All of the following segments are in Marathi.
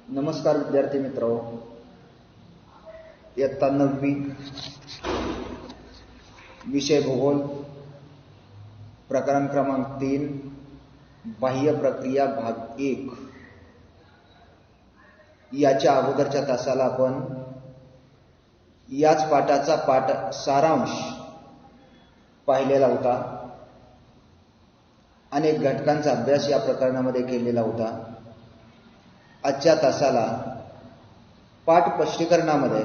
नमस्कार विद्यार्थी मित्र, इयत्ता 9वी विषय भूगोल प्रकरण क्रमांक 3 बाह्य प्रक्रिया भाग 1 याच्या अगोदरच्या तासाला आपण याच पाठाचा पाठ सारांश पाहिलेला होता. अनेक घटकांचा अभ्यास या प्रकरणामध्ये केलेला होता. आजच्या तासाला पाठ स्पष्टीकरणामध्ये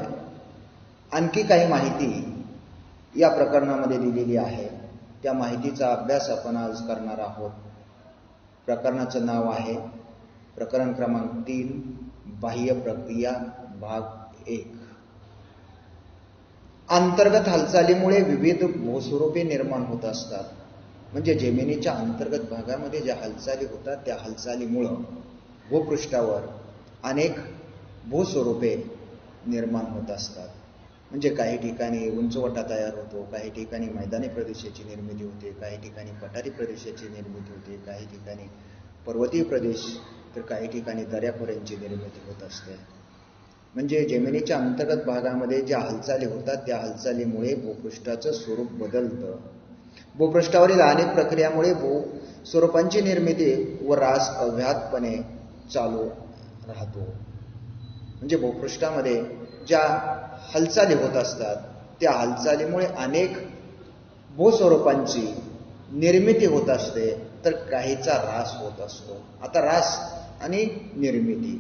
आणखी काही माहिती या प्रकरणामध्ये दिलेली आहे. त्या माहितीचा अभ्यास आपण आज करणार आहोत. प्रकरणाचं नाव आहे प्रकरण क्रमांक 3 बाह्य प्रक्रिया भाग 1. अंतर्गत हालचालीमुळे विविध भूस्वरूपे निर्माण होत असतात. म्हणजे जमिनीच्या अंतर्गत भागामध्ये ज्या हालचाली होतात त्या हालचालीमुळं भूपृष्ठावर अनेक भूस्वरूपे निर्माण होत असतात. म्हणजे काही ठिकाणी उंचवटा तयार होतो, काही ठिकाणी मैदानी प्रदेशाची निर्मिती होते, काही ठिकाणी पठारी प्रदेशाची निर्मिती होते, काही ठिकाणी पर्वतीय प्रदेश, तर काही ठिकाणी दऱ्याखोऱ्यांची निर्मिती होत असते. म्हणजे जमिनीच्या अंतर्गत भागामध्ये ज्या हालचाली होतात त्या हालचालीमुळे भूपृष्ठाचं स्वरूप बदलतं. भूपृष्ठावरील अनेक प्रक्रियामुळे भूस्वरूपांची निर्मिती व ऱ्हास अव्याहतपणे चालू राहतो. म्हणजे भूपृष्ठामध्ये ज्या हालचाली होत असतात त्या हालचालीमुळे अनेक भूस्वरूपांची निर्मिती होत असते, तर काहीचा ऱ्हास होत असतो. आता ऱ्हास आणि निर्मिती,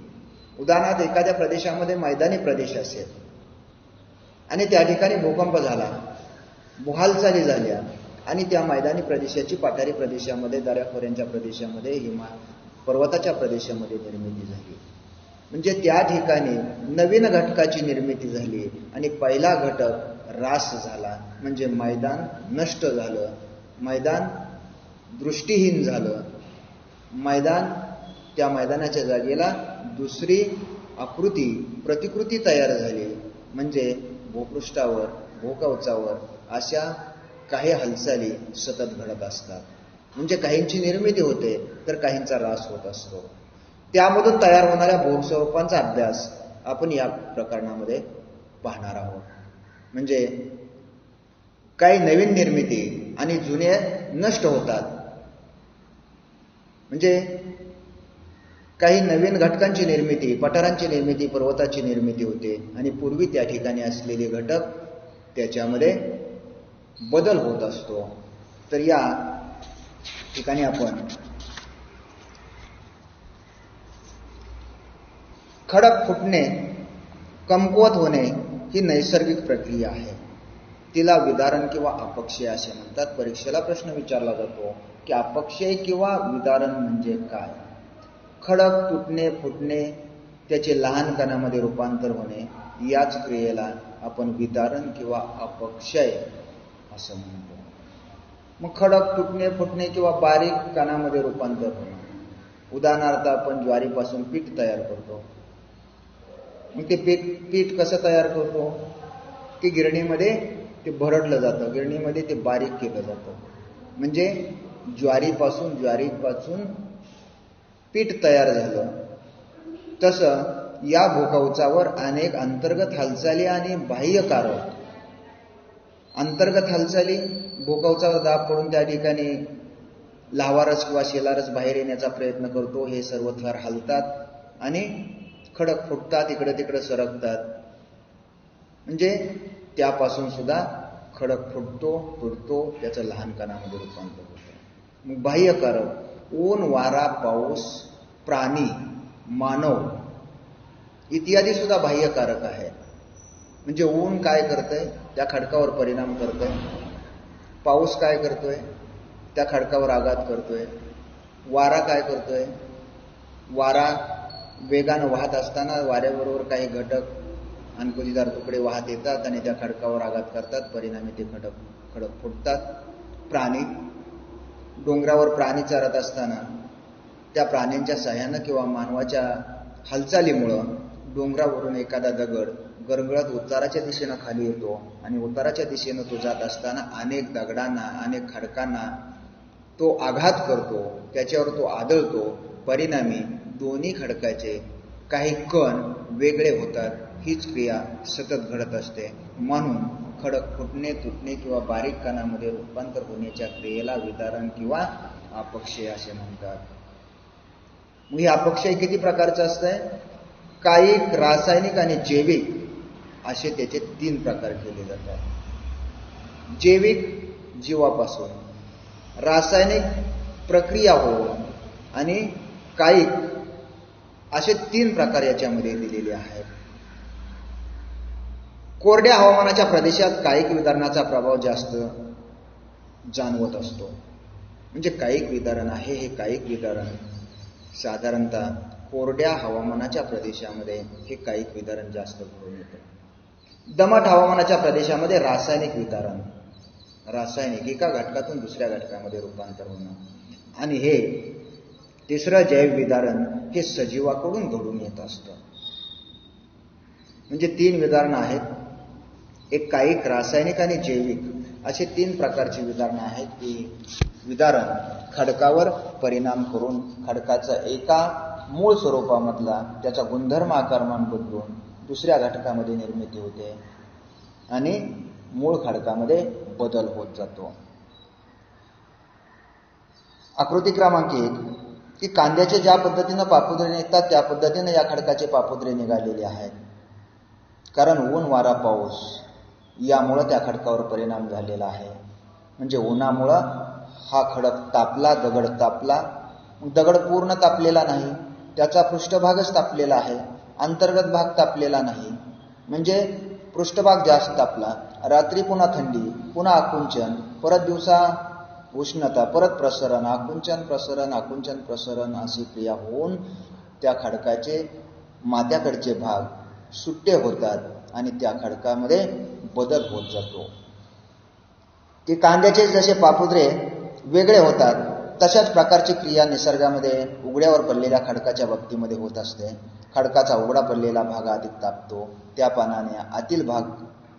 उदाहरणार्थ एखाद्या प्रदेशामध्ये मैदानी प्रदेश असेल आणि त्या ठिकाणी भूकंप झाला, हालचाली झाल्या आणि त्या मैदानी प्रदेशाची पठारी प्रदेशामध्ये, दऱ्याखोऱ्यांच्या प्रदेशामध्ये, पर्वताच्या प्रदेशामध्ये निर्मिती झाली. म्हणजे त्या ठिकाणी नवीन घटकाची निर्मिती झाली आणि पहिला घटक ऱ्हास झाला. म्हणजे मैदान नष्ट झालं, मैदान दृष्टीहीन झालं, त्या मैदानाच्या जागेला दुसरी आकृती, प्रतिकृती तयार झाली. म्हणजे भूपृष्ठावर, भूकवचावर अशा काही हालचाली सतत घडत असतात. म्हणजे काहींची निर्मिती होते तर काहींचा ऱ्हास होत असतो. त्यामधून तयार होणाऱ्या भूस्वरूपांचा अभ्यास आपण या प्रकरणामध्ये पाहणार आहोत. म्हणजे काही नवीन निर्मिती आणि जुने नष्ट होतात. म्हणजे काही नवीन घटकांची निर्मिती, पठारांची निर्मिती, पर्वताची निर्मिती होते आणि पूर्वी त्या ठिकाणी असलेले घटक त्याच्यामध्ये बदल होत असतो. तर या ठिकाणी आपण खडक फुटणे, कमकुवत होणे ही नैसर्गिक प्रक्रिया आहे. तिला विदारण किंवा अपक्षय असे म्हणतात. परीक्षेला प्रश्न विचारला जातो की अपक्षय किंवा विदारण म्हणजे काय. खडक तुटणे, फुटणे, त्याचे लहान कणामध्ये रूपांतर होणे, याच क्रियेला आपण विदारण किंवा अपक्षय असं म्हणतो. मग खडक तुटणे, फुटणे किंवा बारीक कणामध्ये रूपांतर होणे, उदाहरणार्थ आपण ज्वारीपासून पीठ तयार करतो. मग ते पीठ कसं तयार करतो की गिरणीमध्ये ते भरडलं जातं, गिरणीमध्ये ते बारीक केलं जातं. म्हणजे ज्वारीपासून पीठ तयार झालं. तसं या भूकवचावर अनेक अंतर्गत हालचाली आणि बाह्य कारक. अंतर्गत हालचाली, भूकवचावर दाब पडून त्या ठिकाणी लावारस किंवा शिलारस बाहेर येण्याचा प्रयत्न करतो. हे सर्व थर हलतात आणि खडक फुटतात, इकडे तिकडे सरकतात. म्हणजे त्यापासून सुद्धा खडक फुटतो, तुटतो, त्याचं लहान कणामध्ये रूपांतर होतं. मग बाह्य कारक, ऊन, वारा, पाऊस, प्राणी, मानव इत्यादी सुद्धा बाह्य कारक आहेत. म्हणजे ऊन काय करतंय, त्या खडकावर परिणाम करतोय. पाऊस काय करतोय, त्या खडकावर आघात करतोय. वारा काय करतोय, वारा वेगानं वाहत असताना वाऱ्याबरोबर काही घटक, अणकुचीदार तुकडे वाहत येतात आणि त्या खडकावर आघात करतात, परिणामी ते खडक फुटतात. प्राणी, डोंगरावर प्राणी चरत असताना त्या प्राण्यांच्या साह्यानं किंवा मानवाच्या हालचालीमुळं डोंगरावरून एखादा दगड गरगळत उताराच्या दिशेनं खाली येतो आणि उताराच्या दिशेनं तो जात असताना अनेक दगडांना, अनेक खडकांना तो आघात करतो, त्याच्यावर तो आदळतो. परिणामी दोन्ही खडकाचे काही कण वेगळे होतात. हीच क्रिया सतत घडत असते. म्हणून खडक फुटणे, तुटणे किंवा बारीक कणामध्ये रूपांतर होण्याच्या क्रियेला विदारण किंवा अपक्षय असे म्हणतात. मग हे अपक्षय किती प्रकारचं असतंय? कायिक, रासायनिक आणि जैविक असे त्याचे 3 प्रकार केले जातात. जैविक जीवापासून, रासायनिक प्रक्रिया होऊन आणि कायिक असे 3 प्रकार याच्यामध्ये दिलेले आहेत. कोरड्या हवामानाच्या प्रदेशात कायिक विदारणाचा प्रभाव जास्त जाणवत असतो. म्हणजे कायिक विदारण आहे, हे कायिक विदारण साधारणतः कोरड्या हवामानाच्या प्रदेशामध्ये हे कायिक विदारण जास्त घडून येतं. दमट हवामानाच्या प्रदेशामध्ये रासायनिक विदारण, रासायनिक एका घटकातून दुसऱ्या घटकामध्ये रूपांतर होणं. आणि हे तिसरं जैव विदारण हे सजीवाकडून घडून येत असतं. म्हणजे 3 विदारणं आहेत. एक कायिक, रासायनिक आणि जैविक असे 3 प्रकारची विदारणं आहेत. की विदारण खडकावर परिणाम करून खडकाचा एका मूळ स्वरूपामधला त्याचा गुणधर्म आकारमान बदलून दुसऱ्या घटकामध्ये निर्मिती होते आणि मूळ खडकामध्ये बदल होत जातो. आकृती क्रमांक 1 की कांद्याचे ज्या पद्धतीनं पापुद्रे निघतात त्या पद्धतीने या खडकाचे पापुद्रे निघालेले आहेत. कारण ऊन, वारा, पाऊस यामुळं त्या खडकावर परिणाम झालेला आहे. म्हणजे उन्हामुळं हा खडक तापला, दगड तापला. दगड पूर्ण तापलेला नाही, त्याचा पृष्ठभागच तापलेला आहे, अंतर्गत भाग तापलेला नाही. म्हणजे पृष्ठभाग जास्त तापला, रात्री पुन्हा थंडी, पुन्हा आकुंचन, परत दिवसा उष्णता, परत प्रसरण, आकुंचन प्रसरण, आकुंचन प्रसरण अशी क्रिया होऊन त्या खडकाचे माथ्याकडचे भाग सुट्टे होतात आणि त्या खडकामध्ये बदल होत जातो. की कांद्याचे जसे पापुद्रे वेगळे होतात तशाच प्रकारची क्रिया निसर्गामध्ये उघड्यावर पडलेल्या खडकाच्या बाबतीमध्ये होत असते. खडकाचा उघडा पडलेला भाग अधिक तापतो, त्या पानाने आतील भाग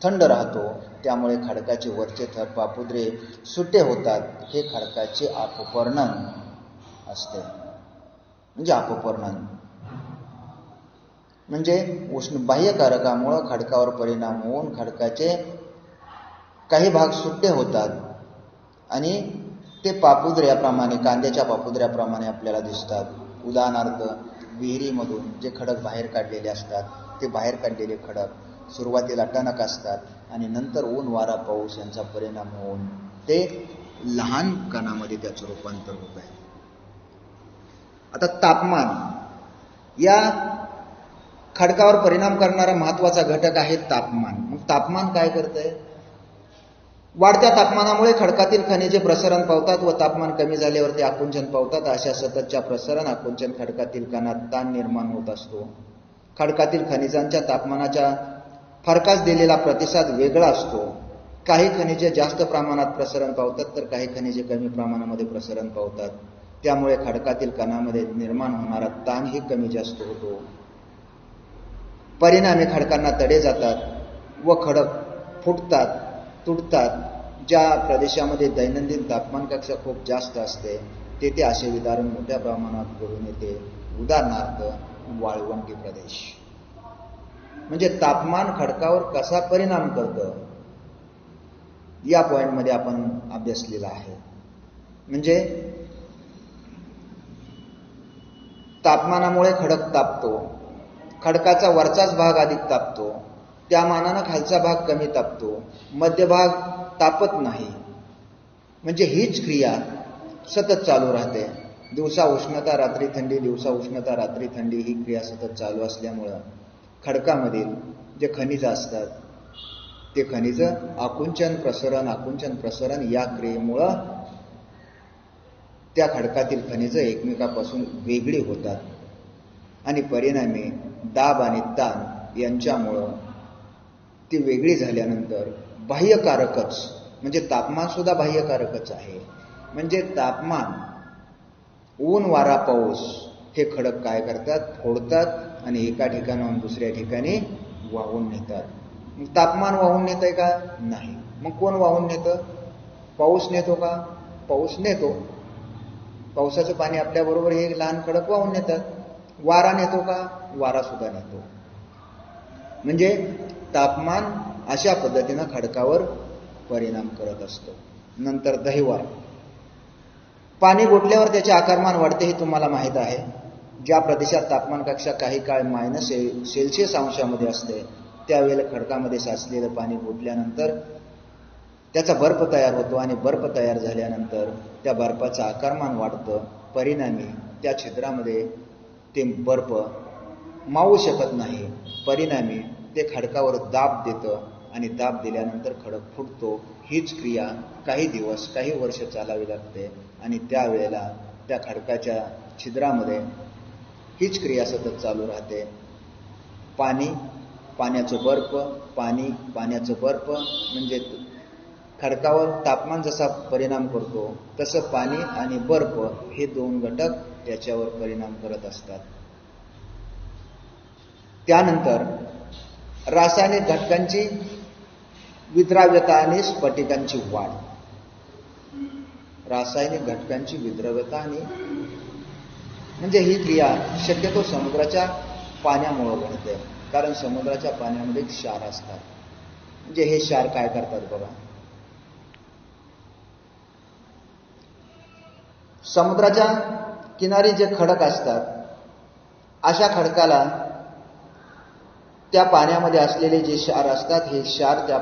थंड राहतो. त्यामुळे खडकाचे वरचे थर पापुद्रे सुटे होतात. हे खडकाचे अपपर्णन असते. म्हणजे अपपर्णन म्हणजे उष्ण बाह्यकारकामुळे खडकावर परिणाम होऊन खडकाचे काही भाग सुट्टे होतात आणि ते पापुद्र्याप्रमाणे, कांद्याच्या पापुद्र्याप्रमाणे आपल्याला दिसतात. उदाहरणार्थ विहिरीमधून जे खडक बाहेर काढलेले असतात ते बाहेर काढलेले खडक सुरुवातीला टणक असतात आणि नंतर ऊन, वारा, पाऊस यांचा परिणाम होऊन ते लहान कणामध्ये त्याचं रूपांतर होत आहे. आता तापमान, या खडकावर परिणाम करणारा महत्वाचा घटक आहे तापमान. मग तापमान काय करतंय? वाढत्या तापमानामुळे खडकातील खनिजे प्रसरण पावतात व तापमान कमी झाल्यावर ते आकुंचन पावतात. अशा सततच्या प्रसरण आकुंचन खडकातील कणात ताण निर्माण होत असतो. खडकातील खनिजांच्या तापमानाच्या फरकास दिलेला प्रतिसाद वेगळा असतो. काही खनिजे जास्त प्रमाणात प्रसरण पावतात तर काही खनिजे कमी प्रमाणामध्ये प्रसरण पावतात. त्यामुळे खडकातील कणामध्ये निर्माण होणारा ताणही कमी जास्त होतो. परिणामी खडकांना तडे जातात व खडक फुटतात, तुटतात. ज्या प्रदेशामध्ये दैनंदिन तापमान कक्षा खूप जास्त असते तेथे असे विदारण मोठ्या प्रमाणात घडून येते. उदाहरणार्थ वाळवंटी प्रदेश. म्हणजे तापमान खडकावर कसा परिणाम करतं या पॉइंटमध्ये आपण अभ्यासलेला आहे. म्हणजे तापमानामुळे खडक तापतो, खडकाचा वरचाच भाग अधिक तापतो, त्या मानानं खालचा भाग कमी तापतो, मध्यभाग तापत नाही. म्हणजे हीच क्रिया सतत चालू राहते. दिवसा उष्णता रात्री थंडी, दिवसा उष्णता रात्री थंडी ही क्रिया सतत चालू असल्यामुळं खडकामधील जे खनिज असतात ते खनिज आकुंचन प्रसरण या क्रियेमुळं त्या खडकातील खनिज एकमेकापासून वेगळी होतात आणि परिणामी दाब आणि ताण यांच्यामुळं ती वेगळी झाल्यानंतर बाह्यकारकच, म्हणजे तापमान सुद्धा बाह्यकारकच आहे. म्हणजे तापमान, ऊन, वारा, पाऊस हे खडक काय करतात? फोडतात आणि एका ठिकाणाहून दुसऱ्या ठिकाणी वाहून नेतात. मग तापमान वाहून नेतंय का? नाही. मग कोण वाहून नेतं? पाऊस नेतो का? पाऊस नेतो. पावसाचं पाणी आपल्याबरोबर हे लहान खडक वाहून नेतात. वारा नेतो का? वारा सुद्धा नेतो. म्हणजे तापमान अशा पद्धतीनं खडकावर परिणाम करत असतो. नंतर दहिवार. पाणी गोठल्यावर त्याचे आकारमान वाढते हे तुम्हाला माहीत आहे. ज्या प्रदेशात तापमानकक्षा काही काळ -सेल्सिअस अंशामध्ये असते त्यावेळेला खडकामध्ये साचलेलं पाणी गोठल्यानंतर त्याचा बर्फ तयार होतो आणि बर्फ तयार झाल्यानंतर त्या बर्फाचं आकारमान वाढतं. परिणामी त्या छिद्रामध्ये ते बर्फ मावू शकत नाही. परिणामी ते खडकावर दाब देतं आणि दाब दिल्यानंतर खडक फुटतो. हीच क्रिया काही दिवस काही वर्ष चालावी लागते आणि त्यावेळेला त्या खडकाच्या छिद्रामध्ये हीच क्रिया सतत चालू राहते. पाणी, पाण्याचं बर्फ, पाणी, पाण्याचं बर्फ. म्हणजे खडकावर तापमान जसा परिणाम करतो तसं पाणी आणि बर्फ हे दोन घटक त्याच्यावर परिणाम करत असतात. त्यानंतर रासायनिक घटकांची विद्राव्यता आणि स्फटिकांची वाढ. रासायनिक घटकांची विद्राव्यता आणि म्हणजे ही क्रिया शक्यतो समुद्राच्या पाण्यामुळे घडते. कारण समुद्राच्या पाण्यामध्ये क्षार असतात. म्हणजे हे क्षार काय करतात बघा. समुद्राच्या किनारी जे खडक असतात अशा खडकाला त्या पाण्यामध्ये असलेले जे क्षार असतात हे क्षार त्या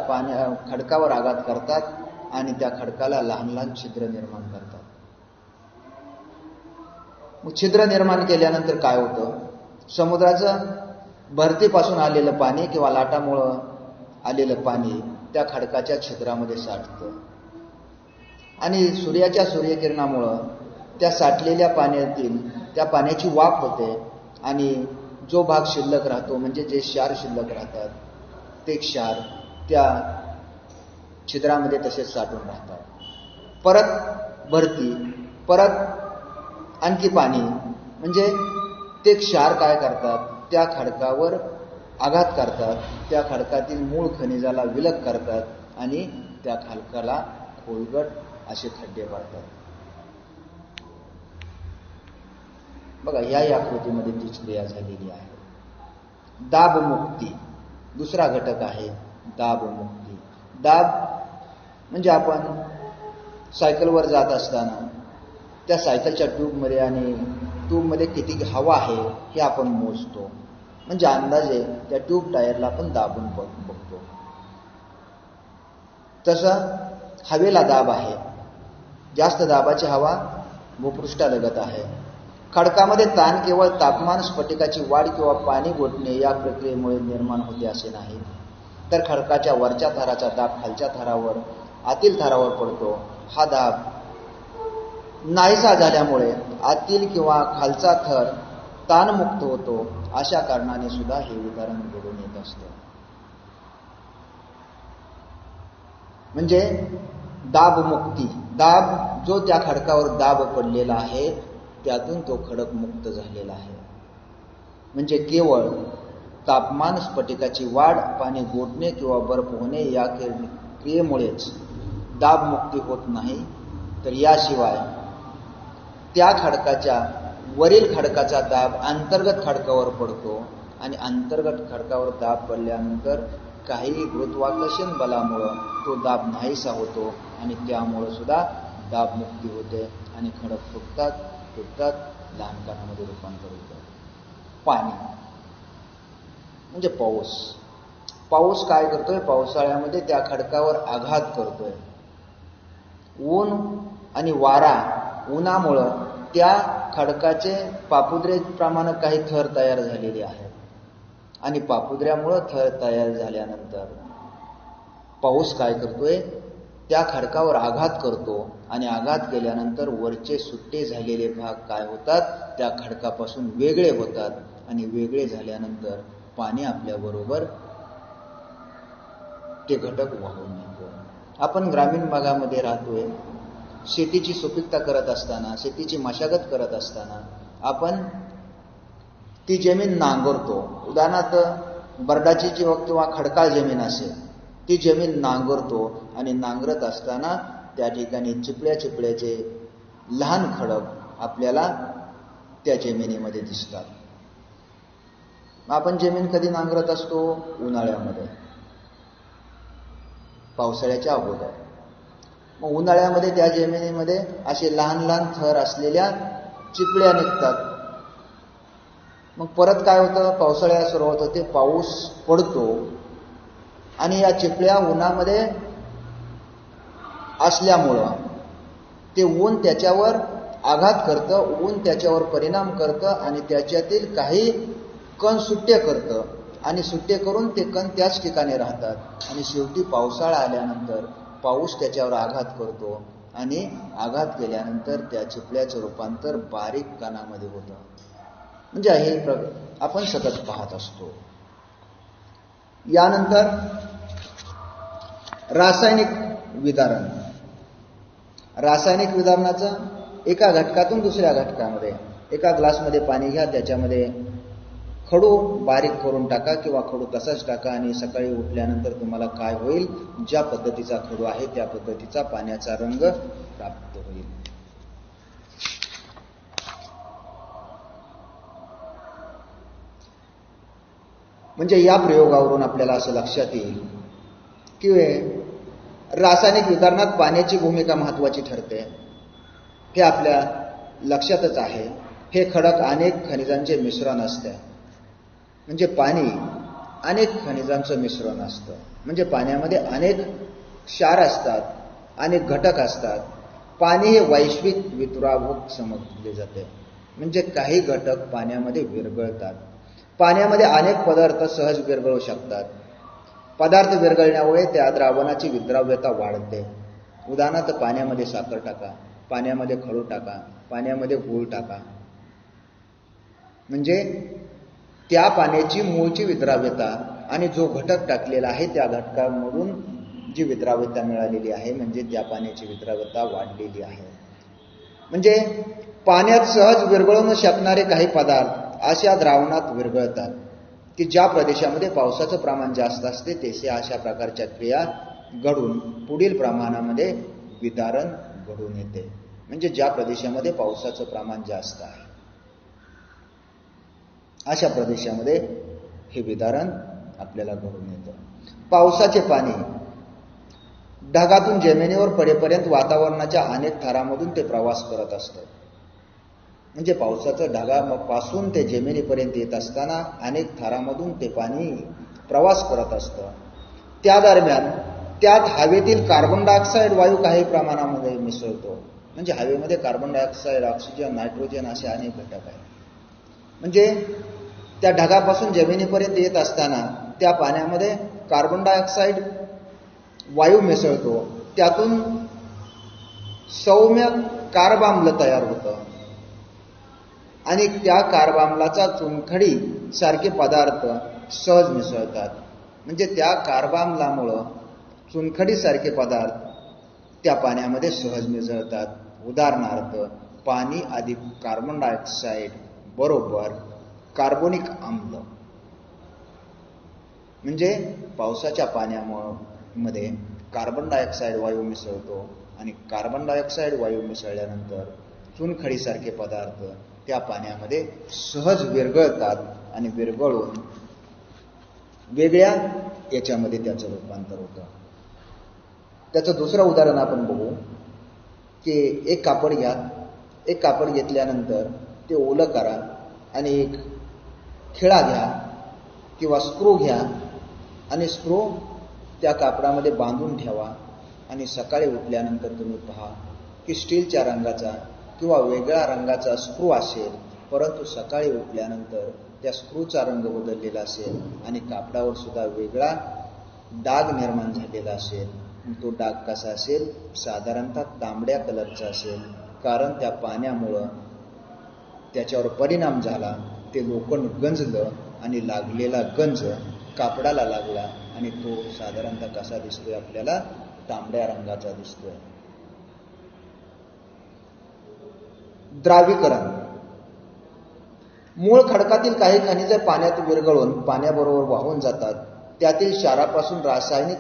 खडकावर आघात करतात आणि त्या खडकाला लहान लहान छिद्र निर्माण करतात. मग छिद्र निर्माण केल्यानंतर काय होतं? समुद्राचं भरतीपासून आलेलं पाणी किंवा लाटामुळं आलेलं पाणी त्या खडकाच्या छिद्रामध्ये साठतं आणि सूर्याच्या सूर्यकिरणामुळं त्या साठलेल्या पाण्यातील त्या पाण्याची वाफ होते आणि जो भाग शिल्लक राहतो म्हणजे जे क्षार शिल्लक राहतात ते क्षार त्या छिद्रामध्ये तसेच साठून राहतात. परत भरती, परत आणखी पाणी. म्हणजे ते क्षार काय करतात? त्या खडकावर आघात करतात. त्या खडकातील मूळ खनिजाला विलग करतात आणि त्या खडकाला खोलगट असे खड्डे पडतात. बघा या आकृतीमध्ये तीच क्रिया झालेली आहे. दाबमुक्ती दुसरा घटक आहे. दाबमुक्ती. दाब म्हणजे आपण सायकलवर जात असताना त्या सायकलच्या ट्यूबमध्ये आणि ट्यूबमध्ये किती हवा आहे हे आपण मोजतो. म्हणजे अंदाजे त्या ट्यूब टायरला आपण दाबून बघतो. तसं हवेला दाब आहे. जास्त दाबाची हवा भूपृष्ठालगत आहे. खडकामध्ये ताण केवळ तापमान, स्फटिकाची वाढ किंवा पाणी गोठणे या प्रक्रियेमुळे निर्माण होते असे नाही, तर खडकाच्या वरच्या थराचा दाब खालच्या थरावर, आतील थरावर पडतो. हा दाब नाहीसा झाल्यामुळे आतील किंवा खालचा थर ताणमुक्त होतो. अशा कारणाने सुद्धा हे उदाहरण घडून येत असतं. म्हणजे दाबमुक्ती. दाब जो त्या खडकावर दाब पडलेला आहे त्यातून तो खडक मुक्त झालेला आहे. म्हणजे केवळ तापमान, स्फटिकाची वाढ, पाणी गोठणे किंवा बर्फ होणे या क्रियेमुळेच दाबमुक्ती होत नाही, तर याशिवाय त्या खडकाच्या वरील खडकाचा दाब अंतर्गत खडकावर पडतो आणि अंतर्गत खडकावर दाब पडल्यानंतर काही गुरुत्वाकर्षण बलामुळं तो दाब नाहीसा होतो आणि त्यामुळे सुद्धा दाबमुक्ती होते आणि खडक फुटतात, लहान कणामध्ये रूपांतर होतं. पाणी म्हणजे पाऊस. पाऊस काय करतोय? पावसाळ्यामध्ये त्या खडकावर आघात करतोय. ऊन आणि वारा, उन्हामुळं त्या खडकाचे पापुद्रेप्रमाणे काही थर तयार झालेले आहेत आणि पापुद्र्यामुळं थर तयार झाल्यानंतर पाऊस काय करतोय? त्या खडकावर आघात करतो आणि आघात केल्यानंतर वरचे सुट्टे झालेले भाग काय होतात? त्या खडकापासून वेगळे होतात आणि वेगळे झाल्यानंतर पाणी आपल्याबरोबर ते घटक वाहून नेतो. आपण ग्रामीण भागामध्ये राहतोय. शेतीची सुपीकता करत असताना, शेतीची मशागत करत असताना आपण ती जमीन नांगरतो. उदाहरणार्थ बरडाची किंवा खडकाळ जमीन असेल, ती जमीन नांगरतो आणि नांगरत असताना त्या ठिकाणी चिपळ्याचे लहान खडक आपल्याला त्या जमिनीमध्ये दिसतात. आपण जमीन कधी नांगरत असतो? उन्हाळ्यामध्ये, पावसाळ्याच्या अगोदर. मग उन्हाळ्यामध्ये त्या जमिनीमध्ये असे लहान लहान थर असलेल्या चिपळ्या निघतात. मग परत काय होतं? पावसाळ्याला सुरुवात होते, पाऊस पडतो आणि या चिपळ्या उन्हामध्ये असल्यामुळं ते ऊन त्याच्यावर आघात करतं, ऊन त्याच्यावर परिणाम करतं आणि त्याच्यातील काही कण सुट्टे करतं आणि सुट्टे करून ते कण त्याच ठिकाणी राहतात आणि शेवटी पावसाळा आल्यानंतर पाऊस त्याच्यावर आघात करतो आणि आघात केल्यानंतर त्या चिपळ्याचं रूपांतर बारीक कणामध्ये होतं. म्हणजे हे आपण सतत पाहत असतो. यानंतर रासायनिक विदारण. रासायनिक विदारणाचं एका घटकातून दुसऱ्या घटकामध्ये, एका ग्लासमध्ये पाणी घ्या, त्याच्यामध्ये खडू बारीक करून टाका किंवा खडू तसाच टाका आणि सकाळी उठल्यानंतर तुम्हाला काय होईल? ज्या पद्धतीचा खडू आहे त्या पद्धतीचा पाण्याचा रंग प्राप्त होईल. म्हणजे या प्रयोगावरून आपल्याला असं लक्षात येईल की रासायनिक विदारणात पाण्याची भूमिका महत्वाची ठरते. हे आपल्या लक्षातच आहे. हे खडक अनेक खनिजांचे मिश्रण असते. म्हणजे पाणी अनेक खनिजांचं मिश्रण असतं. म्हणजे पाण्यामध्ये अनेक क्षार असतात, अनेक घटक असतात. पाणी हे वैश्विक वितुराभूक समजले जाते. म्हणजे काही घटक पाण्यामध्ये विरघळतात. पाण्यामध्ये अनेक पदार्थ सहज विरघळू शकतात. पदार्थ विरघळण्यामुळे त्या द्रावणाची विद्राव्यता वाढते. उदाहरणार्थ पाण्यामध्ये साखर टाका, पाण्यामध्ये खडू टाका, पाण्यामध्ये गूळ टाका. म्हणजे त्या पाण्याची मूळची विद्राव्यता आणि जो घटक टाकलेला आहे त्या घटकामधून जी विद्राव्यता मिळालेली आहे म्हणजे त्या पाण्याची विद्राव्यता वाढलेली आहे. म्हणजे पाण्यात सहज विरघळू न शकणारे काही पदार्थ अशा द्रावणात विरघळतात की ज्या प्रदेशामध्ये पावसाचं प्रमाण जास्त असते तेथे अशा प्रकारच्या क्रिया घडून पुढील प्रमाणामध्ये विदारण घडून येते. म्हणजे ज्या प्रदेशामध्ये पावसाचं प्रमाण जास्त आहे अशा प्रदेशामध्ये हे विदारण आपल्याला घडून येतं. पावसाचे पाणी ढगातून जमिनीवर पडेपर्यंत वातावरणाच्या अनेक थरामधून ते प्रवास करत असतं. म्हणजे पावसाचं ढगापासून ते जमिनीपर्यंत येत असताना अनेक थरामधून ते पाणी प्रवास करत असतं. त्या दरम्यान त्यात हवेतील कार्बन डायऑक्साईड वायू काही प्रमाणामध्ये मिसळतो. म्हणजे हवेमध्ये कार्बन डायऑक्साईड, ऑक्सिजन, नायट्रोजन असे अनेक घटक आहेत. म्हणजे त्या ढगापासून जमिनीपर्यंत येत असताना त्या पाण्यामध्ये कार्बन डायऑक्साईड वायू मिसळतो. त्यातून सौम्य कार्बाम्ल तयार होतं आणि त्या कार्बाम्लाचा चुनखडी सारखे पदार्थ सहज मिसळतात. म्हणजे त्या कार्बाम्लामुळं चुनखडी सारखे पदार्थ त्या पाण्यामध्ये सहज मिसळतात. उदाहरणार्थ पाणी अधिक कार्बन डायऑक्साईड बरोबर कार्बोनिक आम्ल. म्हणजे पावसाच्या पाण्यामध्ये कार्बन डायऑक्साईड वायू मिसळतो आणि कार्बन डायऑक्साईड वायू मिसळल्यानंतर चुनखडीसारखे पदार्थ त्या पाण्यामध्ये सहज विरघळतात आणि विरघळून वेगळ्या याच्यामध्ये त्याचं रूपांतर होतं. त्याचं दुसरं उदाहरण आपण बघू की एक कापड घ्या. एक कापड घेतल्यानंतर ते ओलं करा आणि एक खिळा घ्या किंवा स्क्रू घ्या आणि स्क्रू त्या कापडामध्ये बांधून ठेवा आणि सकाळी उठल्यानंतर तुम्ही पहा की स्टीलच्या रंगाचा किंवा वेगळ्या रंगाचा स्क्रू असेल, परंतु सकाळी उठल्यानंतर त्या स्क्रूचा रंग बदललेला असेल आणि कापडावर सुद्धा वेगळा डाग निर्माण झालेला असेल. तो डाग कसा असेल? साधारणतः तांबड्या कलरचा असेल. कारण त्या पाण्यामुळं त्याच्यावर परिणाम झाला, ते लोखंड गंजलं आणि लागलेला गंज कापडाला लागला आणि तो साधारणतः कसा दिसतोय आपल्याला? तांबड्या रंगाचा दिसतोय. द्रावीकरण. मूळ खडकातील काही खनिजे पाण्यात विरघळून पाण्याबरोबर वाहून जातात. त्यातील क्षारापासून रासायनिक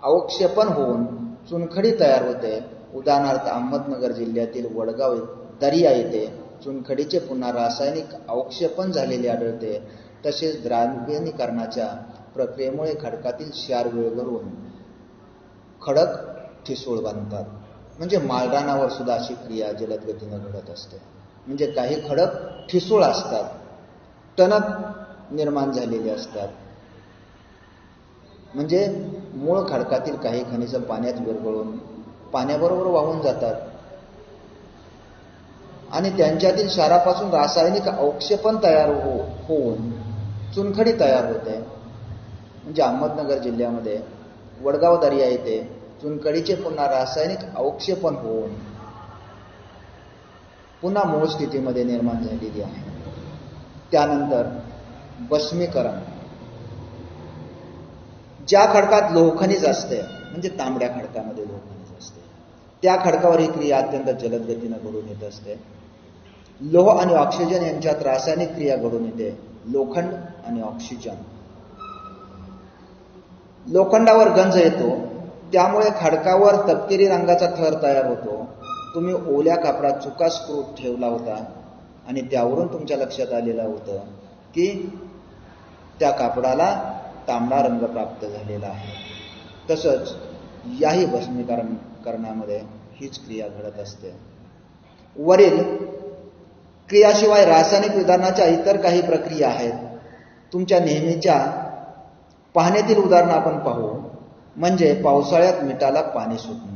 अवक्षेपण होऊन चुनखडी तयार होते. उदाहरणार्थ अहमदनगर जिल्ह्यातील वडगाव दर्या येथे चुनखडीचे पुन्हा रासायनिक अवक्षेपण झालेले आढळते. तसेच द्रावणीकरणाच्या प्रक्रियेमुळे खडकातील क्षार विरघळून खडक ठिसूळ बनतात. म्हणजे माळरानावर सुद्धा अशी क्रिया जलद गतीने घडत असते. म्हणजे काही खडक ठिसूळ असतात, टणक निर्माण झालेले असतात. म्हणजे मूळ खडकातील काही खनिज पाण्यात विरघळून पाण्याबरोबर वाहून जातात आणि त्यांच्यातील क्षारापासून रासायनिक अवक्षेपण तयार होऊन चुनखडी तयार होते. म्हणजे अहमदनगर जिल्ह्यामध्ये वडगाव दर्या येथे चुनखडीचे पुन्हा रासायनिक अवक्षेपण होऊन पुन्हा मूळ स्थितीमध्ये निर्माण झालेली आहे. त्यानंतर भस्मीकरण. ज्या खडकात लोहखनिज असते, म्हणजे तांबड्या खडकामध्ये लोहखनिज असते, त्या खडकावर ही क्रिया अत्यंत जलद गतीने घडून येत असते. लोह आणि ऑक्सिजन यांच्यात रासायनिक क्रिया घडून येते. लोखंड आणि ऑक्सिजन. लोखंडावर गंज येतो, त्यामुळे खडकावर तपकिरी रंगाचा थर तयार होतो. तुम्ही ओल्या कापडात चुका स्क्रू ठेवला होता आणि त्यावरून तुमच्या लक्षात आलेलं होतं की त्या कापडाला तांबडा रंग प्राप्त झालेला आहे. तसंच याही भस्मीकरणामध्ये हीच क्रिया घडत असते. वरील क्रियाशिवाय रासायनिक विधानाच्या इतर काही प्रक्रिया आहेत. तुमच्या नेहमीच्या पाहण्यातील उदाहरण आपण पाहू. म्हणजे पावसाळ्यात मिठाला पाणी सुटणं.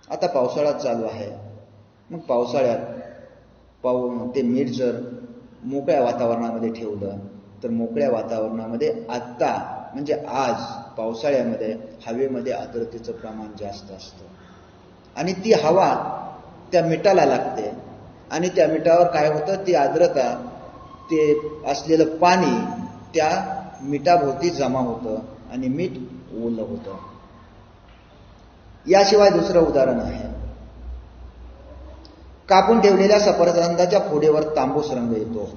आता पावसाळ्यात चालू आहे, मग पावसाळ्यात ते मीठ जर मोकळ्या वातावरणामध्ये ठेवलं तर मोकळ्या वातावरणामध्ये आत्ता म्हणजे आज पावसाळ्यामध्ये हवेमध्ये आर्द्रतेचं प्रमाण जास्त असतं आणि ती हवा त्या मिठाला लागते आणि त्या मिठावर काय होतं, ती आर्द्रता, ते असलेलं पाणी त्या मिठाभोवती जमा होतं आणि मीठ ओलं होतं. याशिवाय दुसरं उदाहरण आहे. कापून ठेवलेल्या सफरचंदाच्या फोडीवर तांबूस रंग येतो.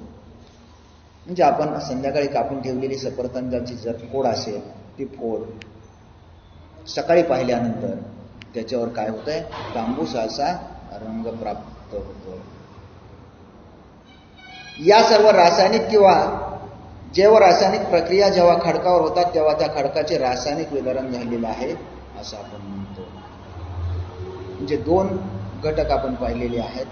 म्हणजे आपण संध्याकाळी कापून ठेवलेली सफरचंदाची जर फोड असेल, ती फोड सकाळी पाहिल्यानंतर त्याच्यावर काय होतंय, तांबूस असा रंग प्राप्त होतो. या सर्व रासायनिक किंवा जैव रासायनिक प्रक्रिया जेव्हा खडकावर होतात तेव्हा त्या खडकाचे रासायनिक वितरण झालेलं आहे असं आपण म्हणतो. म्हणजे दोन घटक आपण पाहिलेले आहेत,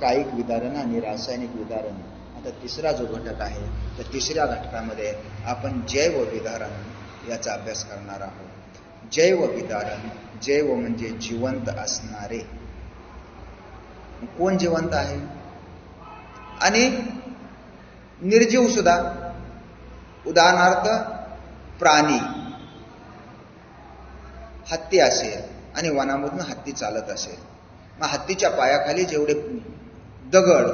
कायिक विदारण आणि रासायनिक विदारण. आता तिसरा जो घटक आहे, तर तिसऱ्या घटकामध्ये आपण जैव विदारण याचा अभ्यास करणार आहोत. जैव विदारण, जैव म्हणजे जिवंत असणारे. कोण जिवंत आहे आणि निर्जीव सुद्धा. उदाहरणार्थ प्राणी, हत्ती असेल आणि वनामधून हत्ती चालत असेल, मग हत्तीच्या पायाखाली जेवढे दगड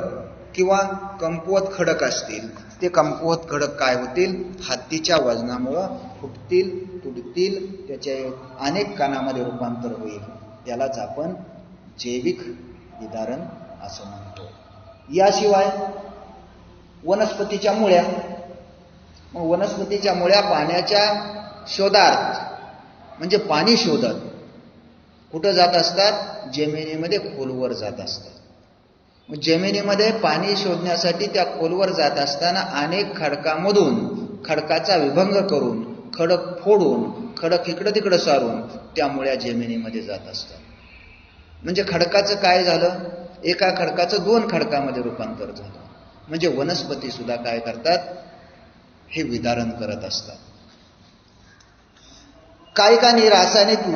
किंवा कमकुवत खडक असतील, ते कमकुवत खडक काय होतील, हत्तीच्या वजनामुळं फुटतील, तुटतील, त्याचे अनेक कणामध्ये रूपांतर होईल. त्यालाच आपण जैविक विदारण असं म्हणतो. याशिवाय वनस्पतीच्या मुळ्या. मग वनस्पतीच्या मुळ्या पाण्याच्या शोधात म्हणजे पाणी शोधत कुठं जात असतात, जमिनीमध्ये खोलवर जात असतात. मग जमिनीमध्ये पाणी शोधण्यासाठी त्या खोलवर जात असताना अनेक खडकामधून खडकाचा विभंग करून, खडक फोडून, खडक इकडं तिकडं सारून त्या मुळ्या जमिनीमध्ये जात असतात. म्हणजे खडकाचं काय झालं, एका खडकाचं दोन खडकामध्ये रूपांतर झालं. म्हणजे वनस्पती सुद्धा काय करतात, हे विदारण करत असतात. कायिकांनी रासायनिक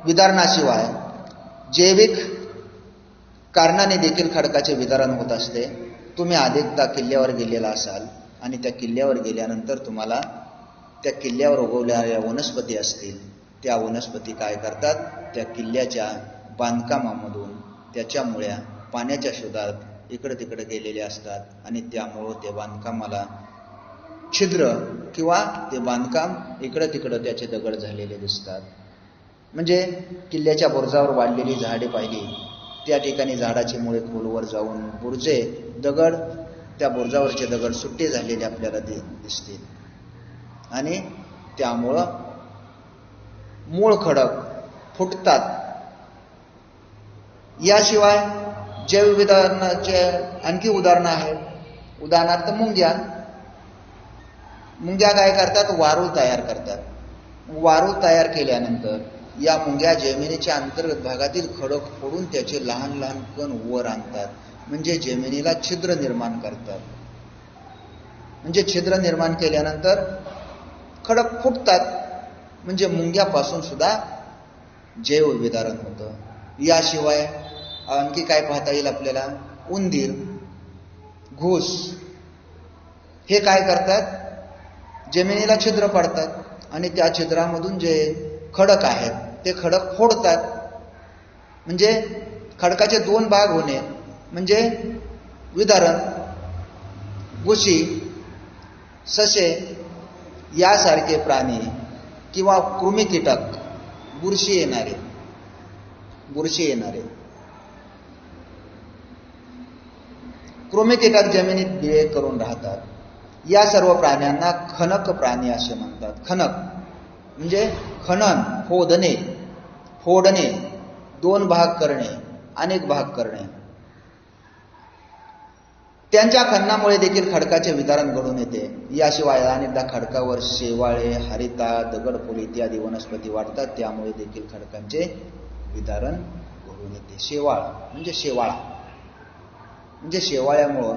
विदारणाशिवाय जैविक कारणाने देखील खडकाचे विदारण होत असते. तुम्ही अनेकदा किल्ल्यावर गेलेला असाल आणि त्या किल्ल्यावर गेल्यानंतर तुम्हाला त्या किल्ल्यावर उगवलेल्या वनस्पती असतील, त्या वनस्पती काय करतात, त्या किल्ल्याच्या बांधकामामधून त्याच्या मुळ्या पाण्याच्या शोधात इकडे तिकडे गेलेले असतात आणि त्यामुळं ते बांधकामाला छिद्र किंवा ते बांधकाम इकडं तिकडं त्याचे दगड झालेले दिसतात. म्हणजे किल्ल्याच्या बुरुजावर वाढलेली झाडे पाहिली, त्या ठिकाणी झाडाची मुळे खोलवर जाऊन बुरुजे, दगड, त्या बुरुजावरचे दगड सुट्टे झालेले आपल्याला दिसतील आणि त्यामुळं मूळ खडक फुटतात. याशिवाय जैव विदारणाचे आणखी उदाहरणं आहेत. उदाहरणार्थ मुंग्या. मुंग्या काय करतात? वारूळ तयार करतात. वारूळ तयार केल्यानंतर या मुंग्या जमिनीच्या अंतर्गत भागातील खडक फोडून त्याचे लहान लहान कण वर आणतात. म्हणजे जमिनीला छिद्र निर्माण करतात. म्हणजे छिद्र निर्माण केल्यानंतर खडक फुटतात. म्हणजे मुंग्यापासून सुद्धा जैवविदारण होतं. याशिवाय आणखी काय पाहता येईल आपल्याला? उंदीर, घूस हे काय करतात? जमिनीला छिद्र पाडतात आणि त्या छिद्रामधून जे खडक आहेत ते खडक फोडतात. म्हणजे खडकाचे दोन भाग होणे म्हणजे विदारण. घुशी, ससे यासारखे प्राणी किंवा कृमी कीटक, बुरशी येणारे कृमी कीटक जमिनीत बिळे करून राहतात. या सर्व प्राण्यांना खनक प्राणी असे म्हणतात. खनक म्हणजे खनन, फोडणे, दोन भाग करणे, अनेक भाग करणे. त्यांच्या खननामुळे देखील खडकाचे विदारण घडून येते. याशिवाय अनेकदा खडकावर शेवाळे, हरिता, दगडफूल इत्यादी वनस्पती वाढतात. त्यामुळे देखील खडकांचे विदारण घडून येते. शेवाळ म्हणजे शेवाळा, म्हणजे शेवाळ्यामुळं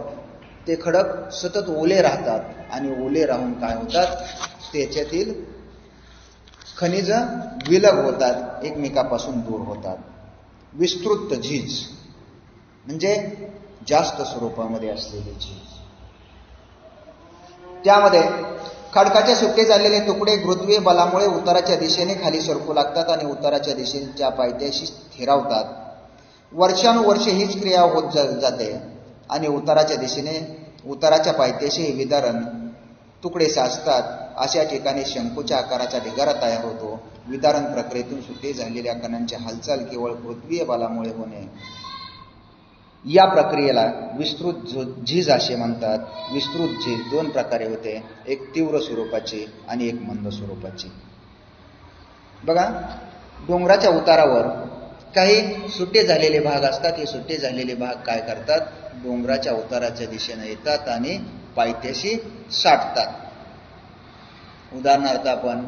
ते खडक सतत ओले राहतात आणि ओले राहून काय होतात? त्याच्यातील खनिज विलग होतात, एकमेकापासून दूर होतात. विस्तृत झीज म्हणजे जास्त स्वरूपामध्ये असलेली झीज. त्यामध्ये खडकाचे सुट्टे झालेले तुकडे गुरुत्वीय बलामुळे उताराच्या दिशेने खाली सरकू लागतात आणि उताराच्या दिशेच्या पायथ्याशी स्थिरावतात. वर्षानुवर्षे हीच क्रिया होत जाते आणि उताराच्या पायथ्याशी हे विदारण तुकडे साचतात. अशा ठिकाणी शंकूच्या आकाराचा ढिगारा तयार होतो. विदारण प्रक्रियेतून सुट्टे झालेल्या कणांची हालचाल केवळ गुरुत्वीय बलामुळे होणे. या प्रक्रियेला विस्तृत झीज असे म्हणतात. विस्तृत झीज दोन प्रकारे होते, एक तीव्र स्वरूपाची आणि एक मंद स्वरूपाची. बघा, डोंगराच्या उतारावर काही सुट्टे झालेले भाग असतात. हे सुट्टे झालेले भाग काय करतात? डोंगराच्या उताराच्या दिशेने येतात आणि पायथ्याशी साठतात. उदाहरणार्थ आपण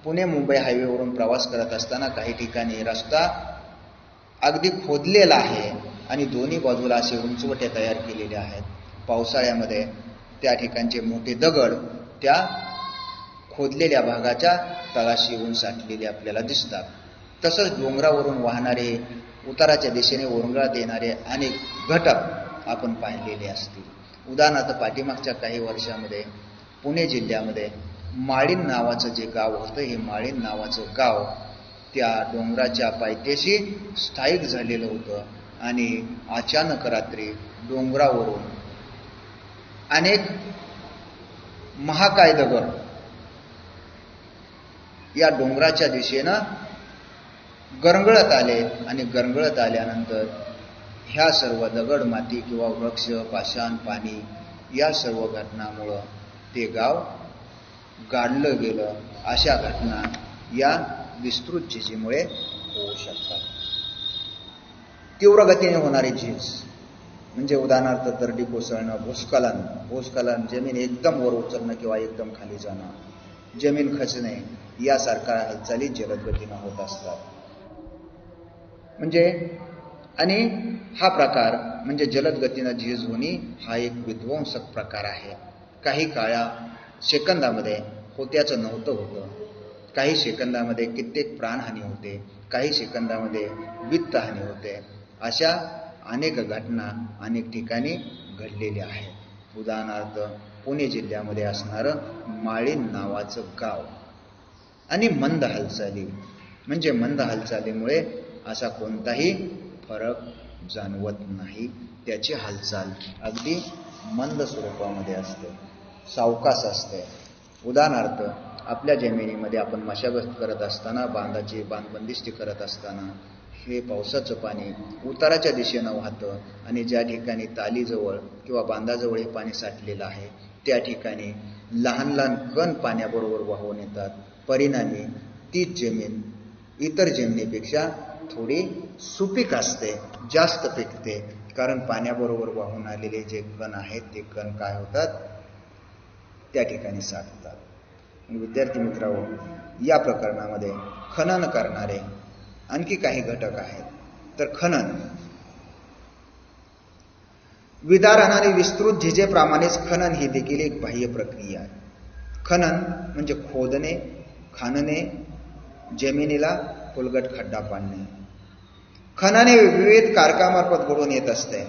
पुणे मुंबई हायवेवरून प्रवास करत असताना काही ठिकाणी रस्ता अगदी खोदलेला आहे आणि दोन्ही बाजूला असे उंचवटे तयार केलेले आहेत. पावसाळ्यामध्ये त्या ठिकाणचे मोठे दगड त्या खोदलेल्या भागाच्या तळाशी येऊन साठलेले आपल्याला दिसतात. तसंच डोंगरावरून वाहणारे, उताराच्या दिशेने ओरंगळत येणारे अनेक घटक आपण पाहिलेले असतील. उदाहरणार्थ पाठीमागच्या काही वर्षामध्ये पुणे जिल्ह्यामध्ये माळीण नावाचं जे गाव होतं, हे माळीण नावाचं गाव त्या डोंगराच्या पायथ्याशी स्थायिक झालेलं होतं आणि अचानक रात्री डोंगरावरून अनेक महाकाय दगड या डोंगराच्या दिशेनं गरंगळत आले आणि गरंगळत आल्यानंतर ह्या सर्व दगड, माती किंवा वृक्ष, पाषाण, पाणी या सर्व घटनामुळं ते गाव गाडलं गेलं. अशा घटना या विस्तृत झीजीमुळे होऊ शकतात. तीव्र गतीने होणारी झीज म्हणजे उदाहरणार्थ दरडी कोसळणं, भूस्खलन, जमीन एकदम वर उचलणं किंवा एकदम खाली जाणं, जमीन खचणे यासारख्या हालचाली जलद गतीने होत असतात. म्हणजे आणि हा प्रकार म्हणजे जलद गतीनं झीज होणे हा एक विध्वंसक प्रकार आहे. काही काळा सेकंदामध्ये होत्याचं नव्हतं होतं. काही सेकंदामध्ये कित्येक प्राणहानी होते, काही सेकंदामध्ये वित्तहानी होते. अशा अनेक घटना अनेक ठिकाणी घडलेल्या आहेत. उदाहरणार्थ पुणे जिल्ह्यामध्ये असणारं माळीण नावाचं गाव. आणि मंद हालचाली म्हणजे मंद हालचालीमुळे असा कोणताही फरक जाणवत नाही. त्याची हालचाल अगदी मंद स्वरूपामध्ये असते, सावकाश असते. उदाहरणार्थ आपल्या जमिनीमध्ये आपण मशागत करत असताना, बांधबंदिस्ती करत असताना हे पावसाचं पाणी उताराच्या दिशेनं वाहतं आणि ज्या ठिकाणी तालीजवळ किंवा बांधाजवळ हे पाणी साठलेलं आहे त्या ठिकाणी लहान लहान कण पाण्याबरोबर वाहून येतात. परिणामी तीच जमीन इतर जमिनीपेक्षा थोडी सुपीक असते, जास्त पिकते. कारण पाण्याबरोबर वाहून आलेले जे कण आहेत ते कण काय होतात? त्या ठिकाणी साधतात. विद्यार्थी मित्रांनो, या प्रकरणामध्ये खनन करणारे आणखी काही घटक आहेत. तर खनन, विदारण आणि विस्तृत झिजेप्रमाणेच खनन ही देखील एक बाह्य प्रक्रिया आहे. खनन म्हणजे खोदणे, खाणणे, जमिनीला खोलगट खड्डा पाडणे. खनन हे विविध कारकामार्फत घडून येत असते.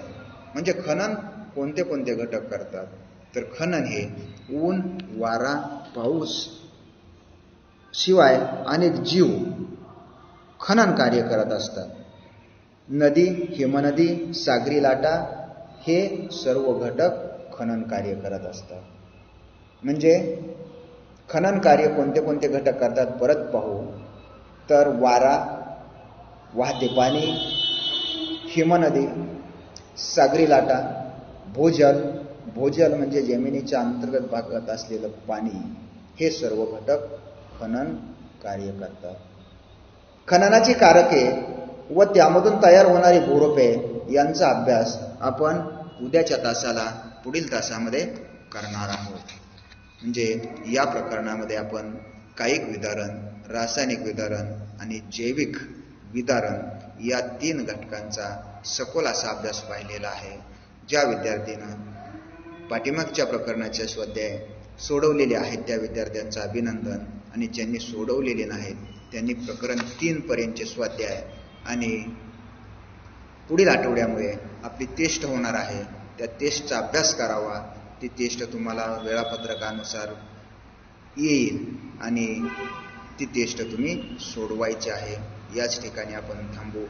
म्हणजे खनन कोणते कोणते घटक करतात, तर खनन हे ऊन, वारा, पाऊस शिवाय अनेक जीव खनन कार्य करत असतात. नदी, हिमनदी, सागरी लाटा हे सर्व घटक खनन कार्य करत असतात. म्हणजे खनन कार्य कोणते कोणते घटक करतात परत पाहू. तर वारा, वाहते पाणी, हिमनदी, सागरी लाटा, भूजल, भूजल म्हणजे जमिनीच्या अंतर्गत भागात असलेलं पाणी, हे सर्व घटक खनन कार्य करतात. खननाची कारके व त्यामधून तयार होणारी भूरूपे यांचा अभ्यास आपण उद्याच्या तासाला, पुढील तासामध्ये करणार आहोत. म्हणजे या प्रकरणामध्ये आपण कायिक विदारण, रासायनिक विदारण आणि जैविक विदारण या 3 घटकांचा सखोल असा अभ्यास पाहिलेला आहे. ज्या विद्यार्थ्यांना पाठीमागच्या प्रकरणाचे स्वाध्याय सोडवलेले आहेत त्या विद्यार्थ्यांचं अभिनंदन, आणि ज्यांनी सोडवलेले नाहीत त्यांनी प्रकरण 3 पर्यंतचे स्वाध्याय, आणि पुढील आठवड्यामुळे आपली टेस्ट होणार आहे, त्या टेस्टचा अभ्यास करावा. ती टेस्ट तुम्हाला वेळापत्रकानुसार येईल आणि ती टेस्ट तुम्ही सोडवायची आहे. याच ठिकाणी आपण थांबू.